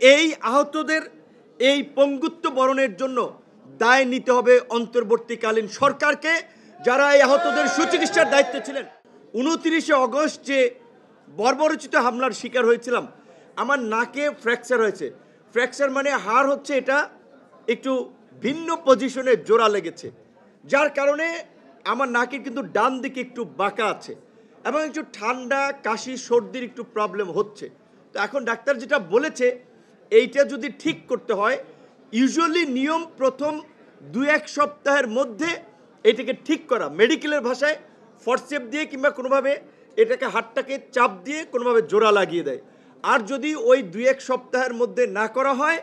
এই আহতদের এই পঙ্গুত্ব বরণের জন্য দায় নিতে হবে অন্তর্বর্তীকালীন সরকারকে, যারা এই আহতদের সুচিকিৎসার দায়িত্বে ছিলেন। 29শে অগস্ট যে বর্বরোচিত হামলার শিকার হয়েছিলাম, আমার নাকে ফ্র্যাকচার হয়েছে। ফ্র্যাকচার মানে হাড় হচ্ছে এটা একটু ভিন্ন পজিশনে জোড়া লেগেছে, যার কারণে আমার নাকের কিন্তু ডান দিকে একটু বাঁকা আছে এবং একটু ঠান্ডা, কাশি, সর্দির একটু প্রবলেম হচ্ছে। তো এখন ডাক্তার যেটা বলেছে, এইটা যদি ঠিক করতে হয়, ইউজুয়ালি নিয়ম প্রথম 2-1 সপ্তাহের মধ্যে এটাকে ঠিক করা, মেডিকেলের ভাষায় ফরসেপ দিয়ে কিংবা কোনোভাবে এটাকে হাড়টাকে চাপ দিয়ে কোনোভাবে জোড়া লাগিয়ে দেয়। আর যদি ওই 2-1 সপ্তাহের মধ্যে না করা হয়,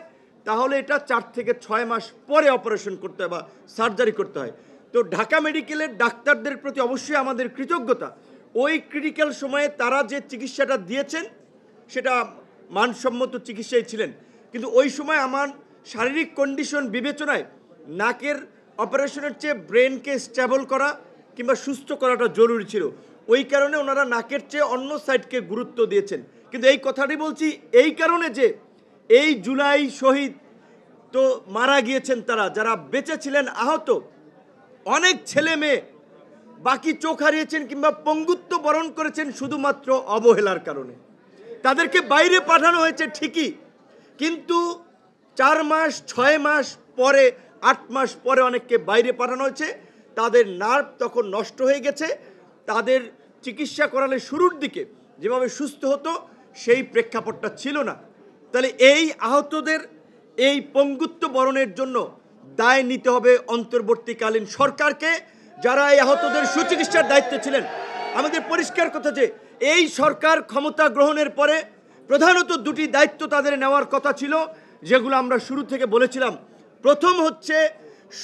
তাহলে এটা 4 থেকে 6 মাস পরে অপারেশন করতে হয় বা সার্জারি করতে হয়। তো ঢাকা মেডিকেলের ডাক্তারদের প্রতি অবশ্যই আমাদের কৃতজ্ঞতা। ওই ক্রিটিক্যাল সময়ে তারা যে চিকিৎসাটা দিয়েছেন সেটা মানসম্মত চিকিৎসাই ছিলেন, কিন্তু ওই সময় আমার শারীরিক কন্ডিশন বিবেচনায় নাকের অপারেশনের চেয়ে ব্রেনকে স্টেবল করা কিংবা সুস্থ করাটা জরুরি ছিল। ওই কারণে ওনারা নাকের চেয়ে অন্য সাইডকে গুরুত্ব দিয়েছেন। কিন্তু এই কথাটি বলছি এই কারণে যে এই জুলাই শহীদ তো মারা গিয়েছেন, তারা যারা বেঁচে ছিলেন আহত, অনেক ছেলে মেয়ে বাকি চোখ হারিয়েছেন কিংবা পঙ্গুত্ব বরণ করেছেন শুধুমাত্র অবহেলার কারণে। তাদেরকে বাইরে পাঠানো হয়েছে ঠিকই, কিন্তু 4 মাস, 6 মাস পরে, 8 মাস পরে অনেককে বাইরে পাঠানো হয়েছে। তাদের নার্ভ তখন নষ্ট হয়ে গেছে, তাদের চিকিৎসা করালে শুরুর দিকে যেভাবে সুস্থ হতো সেই প্রেক্ষাপটটা ছিল না। তাহলে এই আহতদের এই পঙ্গুত্ব বরণের জন্য দায় নিতে হবে অন্তর্বর্তীকালীন সরকারকে, যারা এই আহতদের সুচিকিৎসার দায়িত্বে ছিলেন। আমাদের পরিষ্কার কথা যে এই সরকার ক্ষমতা গ্রহণের পরে প্রধানত 2টি দায়িত্ব তাদের নেওয়ার কথা ছিল, যেগুলো আমরা শুরু থেকে বলেছিলাম। প্রথম হচ্ছে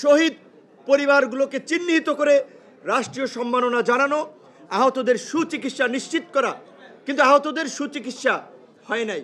শহীদ পরিবারগুলোকে চিহ্নিত করে রাষ্ট্রীয় সম্মাননা জানানো, আহতদের সুচিকিৎসা নিশ্চিত করা, কিন্তু আহতদের সুচিকিৎসা হয় নাই।